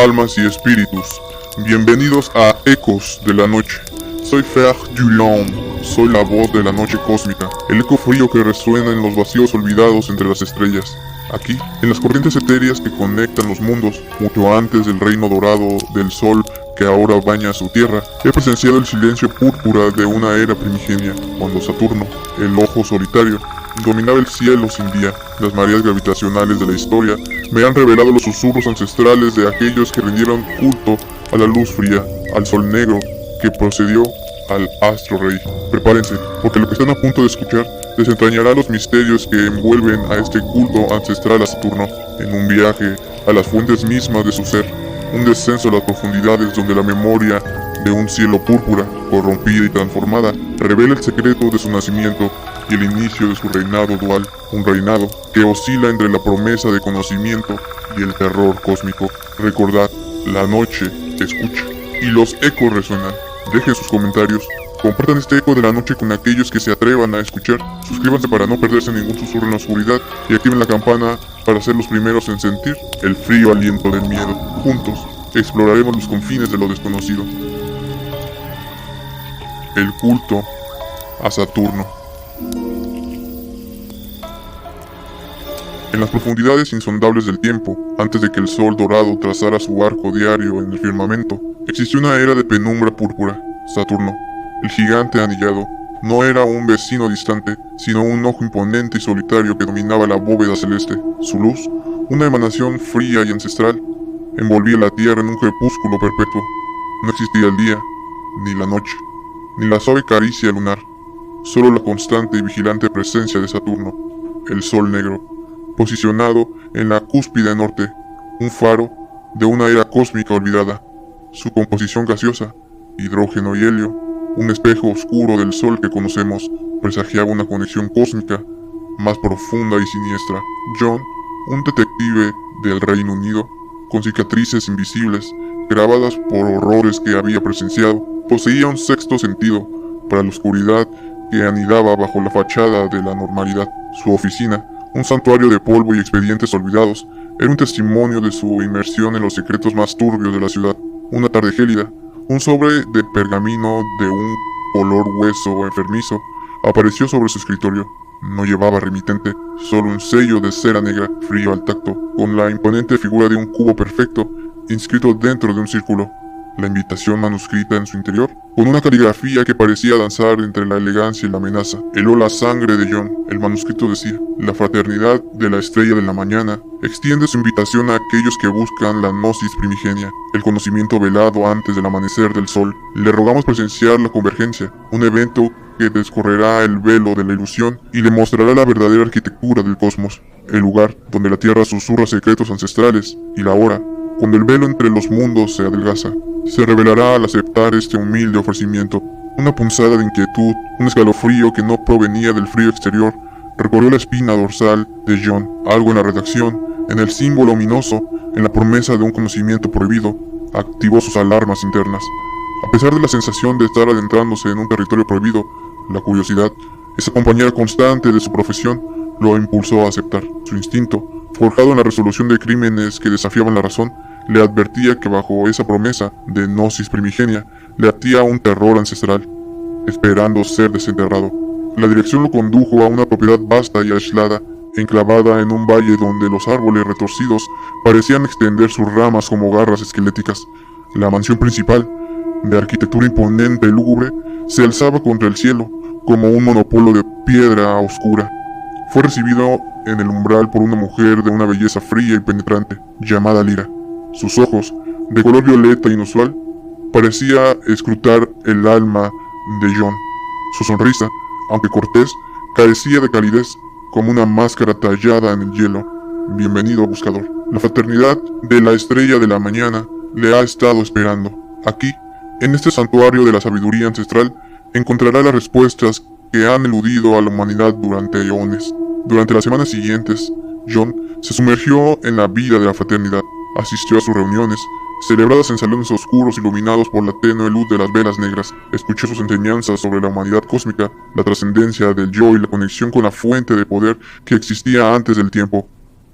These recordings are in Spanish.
almas y espíritus. Bienvenidos a Ecos de la Noche. Soy Fer Dulon, soy la voz de la noche cósmica, el eco frío que resuena en los vacíos olvidados entre las estrellas. Aquí, en las corrientes etéreas que conectan los mundos, mucho antes del reino dorado del sol que ahora baña su tierra, he presenciado el silencio púrpura de una era primigenia, cuando Saturno, el ojo solitario, dominaba el cielo sin día. Las mareas gravitacionales de la historia me han revelado los susurros ancestrales de aquellos que rindieron culto a la luz fría, al sol negro que procedió al astro rey. Prepárense, porque lo que están a punto de escuchar desentrañará los misterios que envuelven a este culto ancestral a Saturno, en un viaje a las fuentes mismas de su ser, un descenso a las profundidades donde la memoria de un cielo púrpura, corrompida y transformada, revela el secreto de su nacimiento y el inicio de su reinado dual, un reinado que oscila entre la promesa de conocimiento y el terror cósmico. Recordad, la noche escucha y los ecos resuenan. Dejen sus comentarios, compartan este eco de la noche con aquellos que se atrevan a escuchar, suscríbanse para no perderse ningún susurro en la oscuridad y activen la campana para ser los primeros en sentir el frío aliento del miedo. Juntos, exploraremos los confines de lo desconocido. El culto a Saturno. En las profundidades insondables del tiempo, antes de que el sol dorado trazara su arco diario en el firmamento, existió una era de penumbra púrpura. Saturno, el gigante anillado, no era un vecino distante, sino un ojo imponente y solitario que dominaba la bóveda celeste. Su luz, una emanación fría y ancestral, envolvía la tierra en un crepúsculo perpetuo. No existía el día, ni la noche, ni la suave caricia lunar, solo la constante y vigilante presencia de Saturno, el sol negro, posicionado en la cúspide norte, un faro de una era cósmica olvidada. Su composición gaseosa, hidrógeno y helio, un espejo oscuro del sol que conocemos, presagiaba una conexión cósmica más profunda y siniestra. John, un detective del Reino Unido, con cicatrices invisibles, grabadas por horrores que había presenciado, poseía un sexto sentido para la oscuridad que anidaba bajo la fachada de la normalidad. Su oficina, un santuario de polvo y expedientes olvidados, era un testimonio de su inmersión en los secretos más turbios de la ciudad. Una tarde gélida, un sobre de pergamino de un color hueso enfermizo apareció sobre su escritorio. No llevaba remitente, solo un sello de cera negra, frío al tacto, con la imponente figura de un cubo perfecto inscrito dentro de un círculo. La invitación manuscrita en su interior, con una caligrafía que parecía danzar entre la elegancia y la amenaza, heló la sangre de John. El manuscrito decía: la fraternidad de la estrella de la mañana extiende su invitación a aquellos que buscan la gnosis primigenia, el conocimiento velado antes del amanecer del sol. Le rogamos presenciar la convergencia, un evento que descorrerá el velo de la ilusión y le mostrará la verdadera arquitectura del cosmos, el lugar donde la tierra susurra secretos ancestrales, y la hora cuando el velo entre los mundos se adelgaza. Se revelará al aceptar este humilde ofrecimiento. Una punzada de inquietud, un escalofrío que no provenía del frío exterior, recorrió la espina dorsal de John. Algo en la redacción, en el símbolo ominoso, en la promesa de un conocimiento prohibido, activó sus alarmas internas. A pesar de la sensación de estar adentrándose en un territorio prohibido, la curiosidad, esa compañera constante de su profesión, lo impulsó a aceptar. Su instinto, forjado en la resolución de crímenes que desafiaban la razón, le advertía que bajo esa promesa de gnosis primigenia le atía un terror ancestral, esperando ser desenterrado. La dirección lo condujo a una propiedad vasta y aislada, enclavada en un valle donde los árboles retorcidos parecían extender sus ramas como garras esqueléticas. La mansión principal, de arquitectura imponente y lúgubre, se alzaba contra el cielo como un monopolo de piedra oscura. Fue recibido en el umbral por una mujer de una belleza fría y penetrante, llamada Lyra. Sus ojos, de color violeta inusual, parecía escrutar el alma de John. Su sonrisa, aunque cortés, carecía de calidez, como una máscara tallada en el hielo. Bienvenido, buscador. La fraternidad de la estrella de la mañana le ha estado esperando. Aquí, en este santuario de la sabiduría ancestral, encontrará las respuestas que han eludido a la humanidad durante eones. Durante las semanas siguientes, John se sumergió en la vida de la fraternidad. Asistió a sus reuniones, celebradas en salones oscuros iluminados por la tenue luz de las velas negras. Escuchó sus enseñanzas sobre la humanidad cósmica, la trascendencia del yo y la conexión con la fuente de poder que existía antes del tiempo.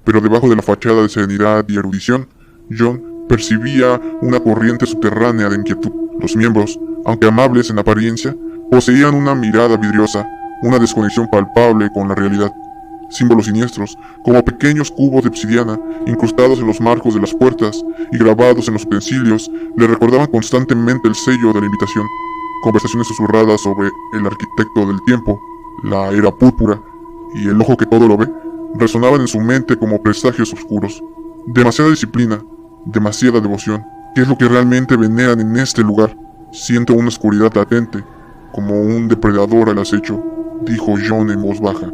Pero debajo de la fachada de serenidad y erudición, John percibía una corriente subterránea de inquietud. Los miembros, aunque amables en apariencia, poseían una mirada vidriosa, una desconexión palpable con la realidad. Símbolos siniestros, como pequeños cubos de obsidiana incrustados en los marcos de las puertas y grabados en los utensilios, le recordaban constantemente el sello de la invitación. Conversaciones susurradas sobre el arquitecto del tiempo, la era púrpura y el ojo que todo lo ve, resonaban en su mente como presagios oscuros. Demasiada disciplina, demasiada devoción. ¿Qué es lo que realmente veneran en este lugar? Siento una oscuridad latente, como un depredador al acecho, dijo John en voz baja.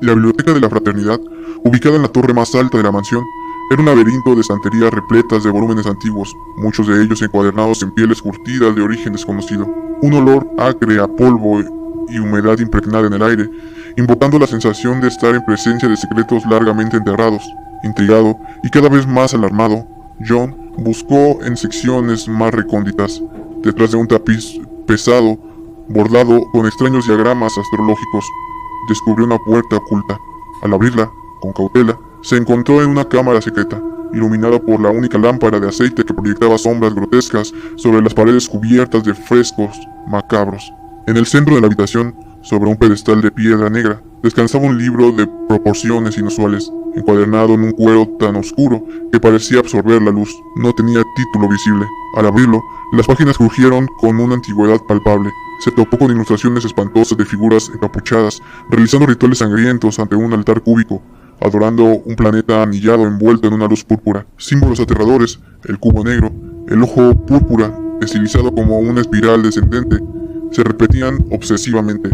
La biblioteca de la fraternidad, ubicada en la torre más alta de la mansión, era un laberinto de estanterías repletas de volúmenes antiguos, muchos de ellos encuadernados en pieles curtidas de origen desconocido. Un olor acre a polvo y humedad impregnada en el aire, invocando la sensación de estar en presencia de secretos largamente enterrados. Intrigado y cada vez más alarmado, John buscó en secciones más recónditas, detrás de un tapiz pesado, bordado con extraños diagramas astrológicos. Descubrió una puerta oculta. Al abrirla, con cautela, se encontró en una cámara secreta, iluminada por la única lámpara de aceite que proyectaba sombras grotescas sobre las paredes cubiertas de frescos macabros. En el centro de la habitación, sobre un pedestal de piedra negra, descansaba un libro de proporciones inusuales, encuadernado en un cuero tan oscuro que parecía absorber la luz. No tenía título visible. Al abrirlo, las páginas crujieron con una antigüedad palpable. Se topó con ilustraciones espantosas de figuras encapuchadas, realizando rituales sangrientos ante un altar cúbico, adorando un planeta anillado envuelto en una luz púrpura. Símbolos aterradores, el cubo negro, el ojo púrpura, estilizado como una espiral descendente, se repetían obsesivamente.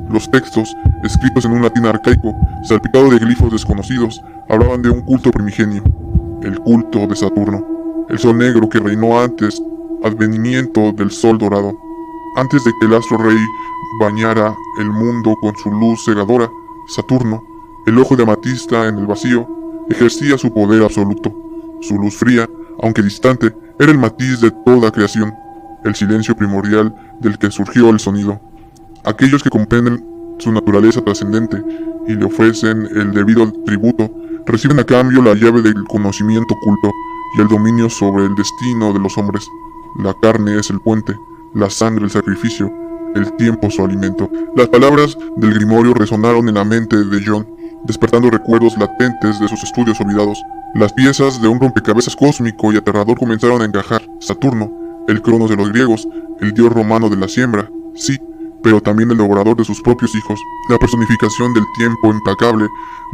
Los textos, escritos en un latín arcaico, salpicado de glifos desconocidos, hablaban de un culto primigenio, el culto de Saturno, el sol negro que reinó antes, advenimiento del sol dorado. Antes de que el astro rey bañara el mundo con su luz cegadora, Saturno, el ojo de amatista en el vacío, ejercía su poder absoluto. Su luz fría, aunque distante, era el matiz de toda creación, el silencio primordial del que surgió el sonido. Aquellos que comprenden su naturaleza trascendente y le ofrecen el debido tributo, reciben a cambio la llave del conocimiento oculto y el dominio sobre el destino de los hombres. La carne es el puente, la sangre el sacrificio, el tiempo su alimento. Las palabras del grimorio resonaron en la mente de John, despertando recuerdos latentes de sus estudios olvidados. Las piezas de un rompecabezas cósmico y aterrador comenzaron a encajar. Saturno, el Cronos de los griegos, el dios romano de la siembra, sí, pero también el devorador de sus propios hijos, la personificación del tiempo implacable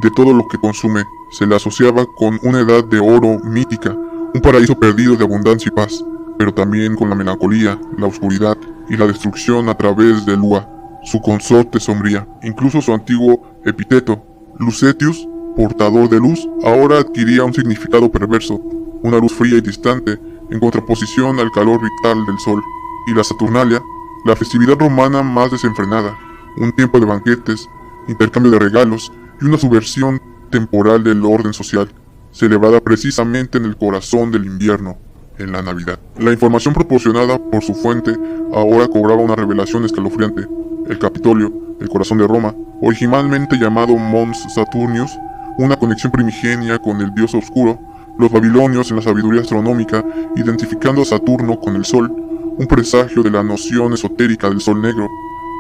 de todo lo que consume. Se le asociaba con una edad de oro mítica, un paraíso perdido de abundancia y paz, pero también con la melancolía, la oscuridad y la destrucción a través de Lua, su consorte sombría. Incluso su antiguo epíteto, Lucetius, portador de luz, ahora adquiría un significado perverso, una luz fría y distante, en contraposición al calor vital del sol. Y la Saturnalia, la festividad romana más desenfrenada, un tiempo de banquetes, intercambio de regalos y una subversión temporal del orden social, celebrada precisamente en el corazón del invierno, en la Navidad. La información proporcionada por su fuente ahora cobraba una revelación escalofriante. El Capitolio, el corazón de Roma, originalmente llamado Mons Saturnius, una conexión primigenia con el dios oscuro, los babilonios en la sabiduría astronómica, identificando a Saturno con el sol, un presagio de la noción esotérica del sol negro,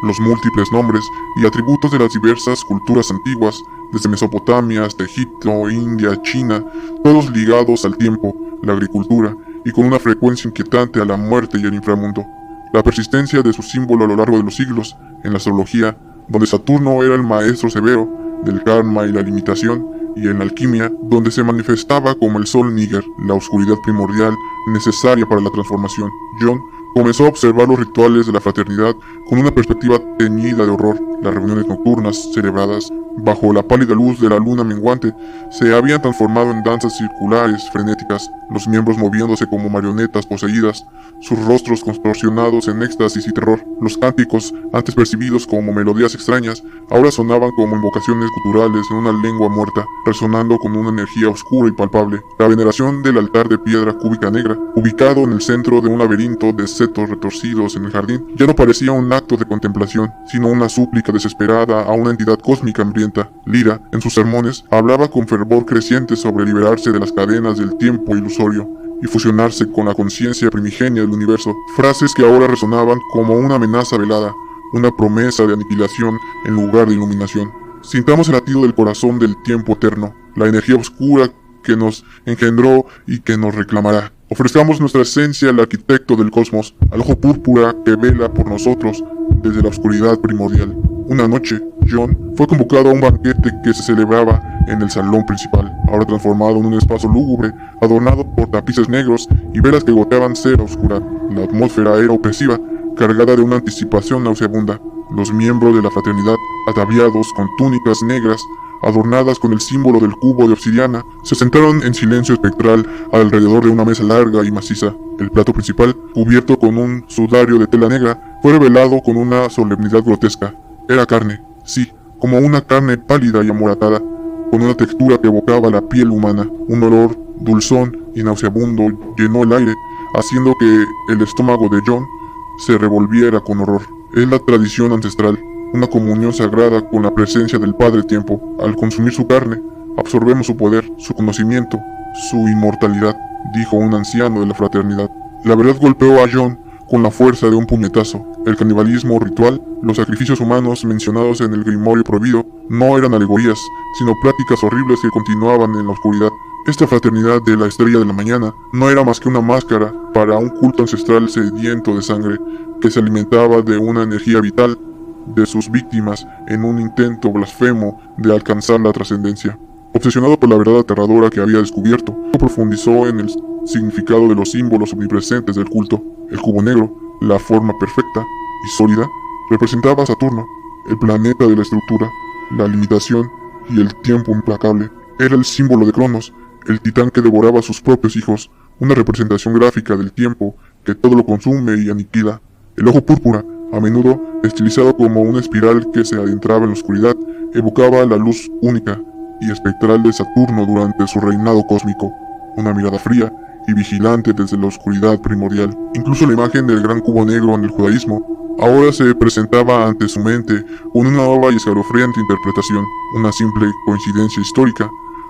los múltiples nombres y atributos de las diversas culturas antiguas, desde Mesopotamia hasta Egipto, India, China, todos ligados al tiempo, la agricultura y con una frecuencia inquietante a la muerte y el inframundo. La persistencia de su símbolo a lo largo de los siglos, en la astrología, donde Saturno era el maestro severo del karma y la limitación, y en la alquimia, donde se manifestaba como el sol níger, la oscuridad primordial necesaria para la transformación. John comenzó a observar los rituales de la fraternidad con una perspectiva teñida de horror. Las reuniones nocturnas, celebradas bajo la pálida luz de la luna menguante, se habían transformado en danzas circulares frenéticas, los miembros moviéndose como marionetas poseídas, sus rostros contorsionados en éxtasis y terror. Los cánticos, antes percibidos como melodías extrañas, ahora sonaban como invocaciones guturales en una lengua muerta, resonando con una energía oscura y palpable. La veneración del altar de piedra cúbica negra, ubicado en el centro de un laberinto de setos retorcidos en el jardín, ya no parecía un acto de contemplación, sino una súplica desesperada a una entidad cósmica hambrienta. Lyra, en sus sermones, hablaba con fervor creciente sobre liberarse de las cadenas del tiempo ilusorio y fusionarse con la conciencia primigenia del universo, frases que ahora resonaban como una amenaza velada, una promesa de aniquilación en lugar de iluminación. Sintamos el latido del corazón del tiempo eterno, la energía oscura que nos engendró y que nos reclamará. Ofrezcamos nuestra esencia al arquitecto del cosmos, al ojo púrpura que vela por nosotros desde la oscuridad primordial. Una noche, John fue convocado a un banquete que se celebraba en el salón principal, ahora transformado en un espacio lúgubre, adornado por tapices negros y velas que goteaban cera oscura. La atmósfera era opresiva, cargada de una anticipación nauseabunda. Los miembros de la fraternidad, ataviados con túnicas negras, adornadas con el símbolo del cubo de obsidiana, se sentaron en silencio espectral alrededor de una mesa larga y maciza. El plato principal, cubierto con un sudario de tela negra, fue revelado con una solemnidad grotesca. Era carne, sí, como una carne pálida y amoratada, con una textura que evocaba la piel humana. Un olor dulzón y nauseabundo llenó el aire, haciendo que el estómago de John se revolviera con horror. Es la tradición ancestral, una comunión sagrada con la presencia del Padre Tiempo. Al consumir su carne, absorbemos su poder, su conocimiento, su inmortalidad, dijo un anciano de la fraternidad. La verdad golpeó a John con la fuerza de un puñetazo. El canibalismo ritual, los sacrificios humanos mencionados en el grimorio prohibido, no eran alegorías, sino prácticas horribles que continuaban en la oscuridad. Esta fraternidad de la estrella de la mañana no era más que una máscara para un culto ancestral sediento de sangre, que se alimentaba de una energía vital de sus víctimas en un intento blasfemo de alcanzar la trascendencia. Obsesionado por la verdad aterradora que había descubierto, profundizó en el significado de los símbolos omnipresentes del culto. El cubo negro, la forma perfecta y sólida, representaba a Saturno, el planeta de la estructura, la limitación y el tiempo implacable. Era el símbolo de Cronos, el titán que devoraba a sus propios hijos, una representación gráfica del tiempo que todo lo consume y aniquila. El ojo púrpura, a menudo estilizado como una espiral que se adentraba en la oscuridad, evocaba la luz única y espectral de Saturno durante su reinado cósmico, una mirada fría y vigilante desde la oscuridad primordial. Incluso la imagen del gran cubo negro en el judaísmo ahora se presentaba ante su mente con una nueva y escalofriante interpretación, una simple coincidencia histórica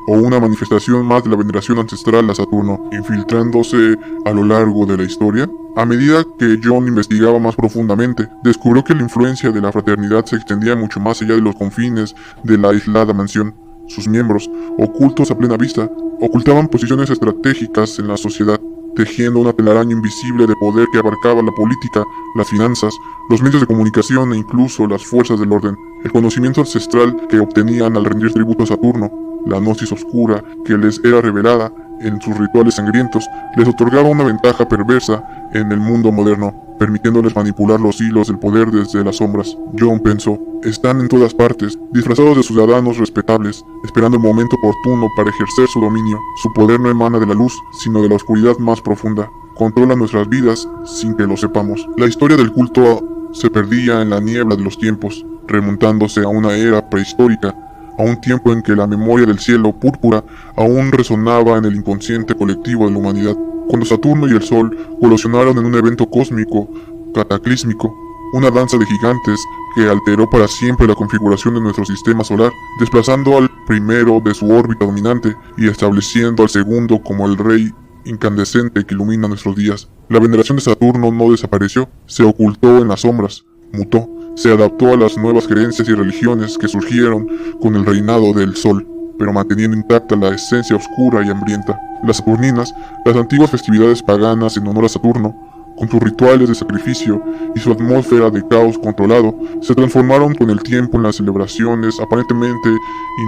o una manifestación más de la veneración ancestral a Saturno, infiltrándose a lo largo de la historia. A medida que John investigaba más profundamente, descubrió que la influencia de la fraternidad se extendía mucho más allá de los confines de la aislada mansión. Sus miembros, ocultos a plena vista, ocultaban posiciones estratégicas en la sociedad, tejiendo una telaraña invisible de poder que abarcaba la política, las finanzas, los medios de comunicación e incluso las fuerzas del orden. El conocimiento ancestral que obtenían al rendir tributo a Saturno, la gnosis oscura que les era revelada en sus rituales sangrientos, les otorgaba una ventaja perversa en el mundo moderno, permitiéndoles manipular los hilos del poder desde las sombras. John pensó, están en todas partes, disfrazados de ciudadanos respetables, esperando el momento oportuno para ejercer su dominio. Su poder no emana de la luz, sino de la oscuridad más profunda. Controla nuestras vidas sin que lo sepamos. La historia del culto se perdía en la niebla de los tiempos, remontándose a una era prehistórica, a un tiempo en que la memoria del cielo púrpura aún resonaba en el inconsciente colectivo de la humanidad. Cuando Saturno y el Sol colisionaron en un evento cósmico cataclísmico, una danza de gigantes que alteró para siempre la configuración de nuestro sistema solar, desplazando al primero de su órbita dominante y estableciendo al segundo como el rey incandescente que ilumina nuestros días. La veneración de Saturno no desapareció, se ocultó en las sombras, mutó, se adaptó a las nuevas creencias y religiones que surgieron con el reinado del Sol, pero manteniendo intacta la esencia oscura y hambrienta. Las Saturninas, las antiguas festividades paganas en honor a Saturno, con sus rituales de sacrificio y su atmósfera de caos controlado, se transformaron con el tiempo en las celebraciones aparentemente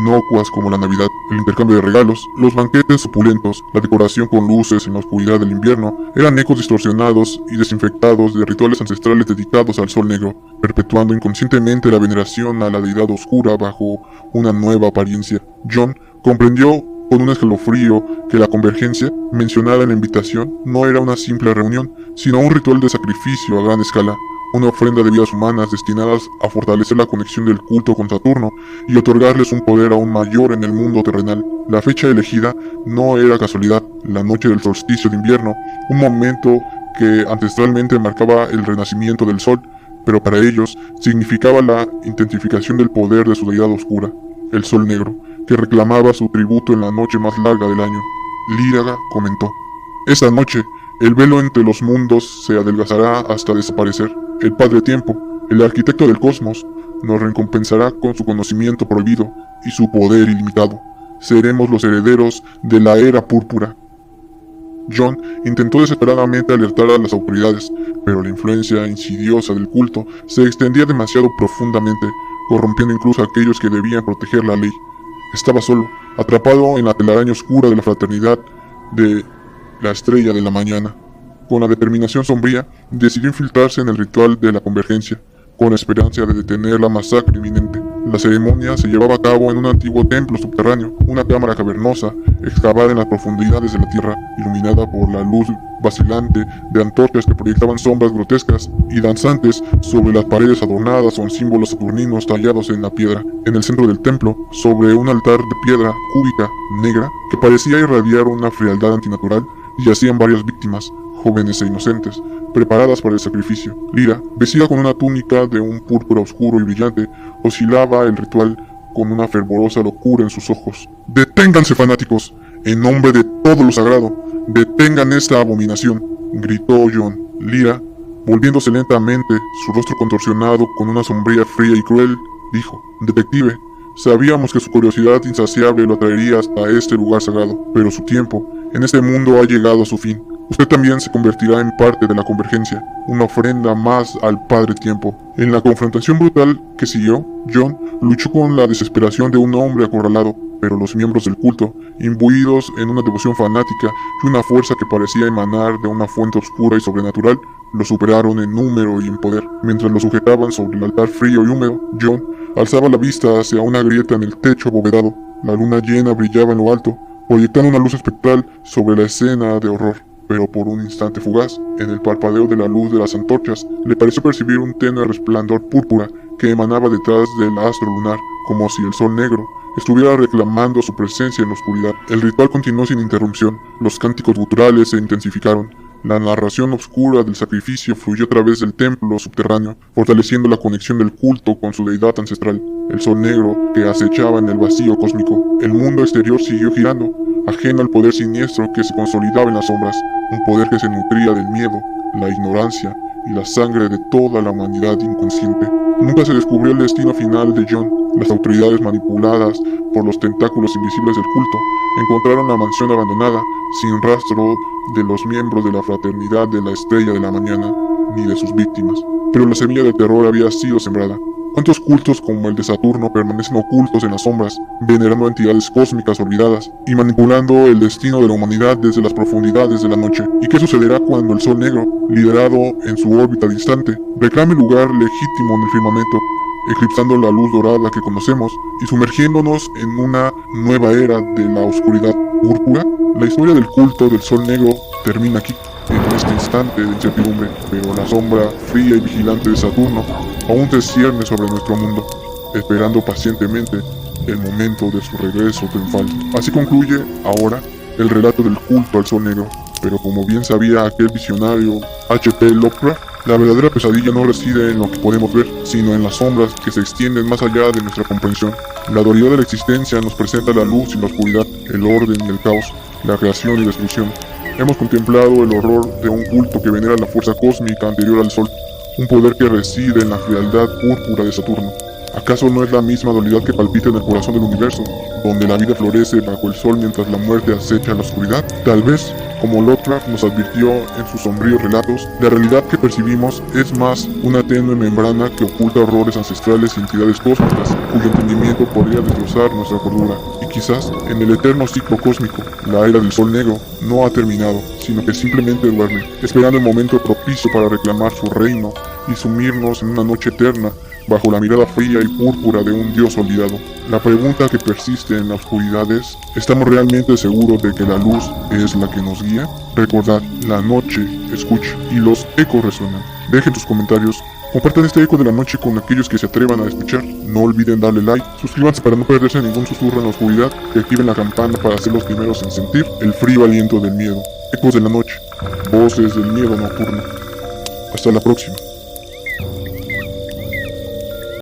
inocuas como la Navidad, el intercambio de regalos, los banquetes opulentos, la decoración con luces en la oscuridad del invierno, eran ecos distorsionados y desinfectados de rituales ancestrales dedicados al Sol Negro, perpetuando inconscientemente la veneración a la deidad oscura bajo una nueva apariencia. John comprendió con un escalofrío que la convergencia, mencionada en la invitación, no era una simple reunión, sino un ritual de sacrificio a gran escala, una ofrenda de vidas humanas destinadas a fortalecer la conexión del culto con Saturno y otorgarles un poder aún mayor en el mundo terrenal. La fecha elegida no era casualidad, la noche del solsticio de invierno, un momento que ancestralmente marcaba el renacimiento del sol, pero para ellos significaba la intensificación del poder de su deidad oscura, el Sol Negro, que reclamaba su tributo en la noche más larga del año. Lyraga comentó, Esta noche, el velo entre los mundos se adelgazará hasta desaparecer. El Padre Tiempo, el arquitecto del cosmos, nos recompensará con su conocimiento prohibido y su poder ilimitado. Seremos los herederos de la era púrpura. John intentó desesperadamente alertar a las autoridades, pero la influencia insidiosa del culto se extendía demasiado profundamente, corrompiendo incluso a aquellos que debían proteger la ley. Estaba solo, atrapado en la telaraña oscura de la fraternidad de la Estrella de la Mañana. Con la determinación sombría, decidió infiltrarse en el ritual de la convergencia, con la esperanza de detener la masacre inminente. La ceremonia se llevaba a cabo en un antiguo templo subterráneo, una cámara cavernosa, excavada en las profundidades de la tierra, iluminada por la luz vacilante de antorchas que proyectaban sombras grotescas y danzantes sobre las paredes adornadas con símbolos saturninos tallados en la piedra. En el centro del templo, sobre un altar de piedra cúbica negra que parecía irradiar una frialdad antinatural, yacían varias víctimas, jóvenes e inocentes, preparadas para el sacrificio. Lyra, vestida con una túnica de un púrpura oscuro y brillante, oscilaba el ritual con una fervorosa locura en sus ojos. «¡Deténganse, fanáticos! En nombre de todo lo sagrado, detengan esta abominación», gritó John. Lyra, volviéndose lentamente, su rostro contorsionado con una sombría fría y cruel, dijo: «Detective, sabíamos que su curiosidad insaciable lo atraería hasta este lugar sagrado, pero su tiempo en este mundo ha llegado a su fin. Usted también se convertirá en parte de la convergencia, una ofrenda más al Padre Tiempo». En la confrontación brutal que siguió, John luchó con la desesperación de un hombre acorralado, pero los miembros del culto, imbuidos en una devoción fanática y una fuerza que parecía emanar de una fuente oscura y sobrenatural, lo superaron en número y en poder. Mientras lo sujetaban sobre el altar frío y húmedo, John alzaba la vista hacia una grieta en el techo abovedado. La luna llena brillaba en lo alto, proyectando una luz espectral sobre la escena de horror. Pero por un instante fugaz, en el parpadeo de la luz de las antorchas, le pareció percibir un tenue resplandor púrpura que emanaba detrás del astro lunar, como si el sol negro estuviera reclamando su presencia en la oscuridad. El ritual continuó sin interrupción, los cánticos guturales se intensificaron, la narración oscura del sacrificio fluyó a través del templo subterráneo, fortaleciendo la conexión del culto con su deidad ancestral. El sol negro que acechaba en el vacío cósmico, el mundo exterior siguió girando, ajeno al poder siniestro que se consolidaba en las sombras, un poder que se nutría del miedo, la ignorancia y la sangre de toda la humanidad inconsciente. Nunca se descubrió el destino final de John. Las autoridades, manipuladas por los tentáculos invisibles del culto, encontraron la mansión abandonada, sin rastro de los miembros de la fraternidad de la Estrella de la Mañana, ni de sus víctimas. Pero la semilla del terror había sido sembrada. ¿Cuántos cultos como el de Saturno permanecen ocultos en las sombras, venerando entidades cósmicas olvidadas y manipulando el destino de la humanidad desde las profundidades de la noche? ¿Y qué sucederá cuando el Sol Negro, liderado en su órbita distante, reclame lugar legítimo en el firmamento, eclipsando la luz dorada que conocemos y sumergiéndonos en una nueva era de la oscuridad púrpura? La historia del culto del Sol Negro termina aquí, en este instante de incertidumbre, pero la sombra fría y vigilante de Saturno aún se cierne sobre nuestro mundo, esperando pacientemente el momento de su regreso triunfal. Así concluye ahora el relato del culto al Sol Negro, pero como bien sabía aquel visionario H.P. Lovecraft, la verdadera pesadilla no reside en lo que podemos ver, sino en las sombras que se extienden más allá de nuestra comprensión. La dualidad de la existencia nos presenta la luz y la oscuridad, el orden y el caos, la creación y destrucción. Hemos contemplado el horror de un culto que venera la fuerza cósmica anterior al Sol, un poder que reside en la frialdad púrpura de Saturno. ¿Acaso no es la misma dualidad que palpita en el corazón del universo, donde la vida florece bajo el sol mientras la muerte acecha la oscuridad? Tal vez, como Lovecraft nos advirtió en sus sombríos relatos, la realidad que percibimos es más una tenue membrana que oculta horrores ancestrales y entidades cósmicas, cuyo entendimiento podría destrozar nuestra cordura. Y quizás, en el eterno ciclo cósmico, la era del Sol Negro no ha terminado, sino que simplemente duerme, esperando el momento propicio para reclamar su reino y sumirnos en una noche eterna bajo la mirada fría y púrpura de un dios olvidado. La pregunta que persiste en la oscuridad es: ¿estamos realmente seguros de que la luz es la que nos guía? Recordad, la noche escucha y los ecos resuenan. Dejen tus comentarios, compartan este eco de la noche con aquellos que se atrevan a escuchar. No olviden darle like, suscríbanse para no perderse ningún susurro en la oscuridad y activen la campana para ser los primeros en sentir el frío aliento del miedo. Ecos de la noche, voces del miedo nocturno. Hasta la próxima.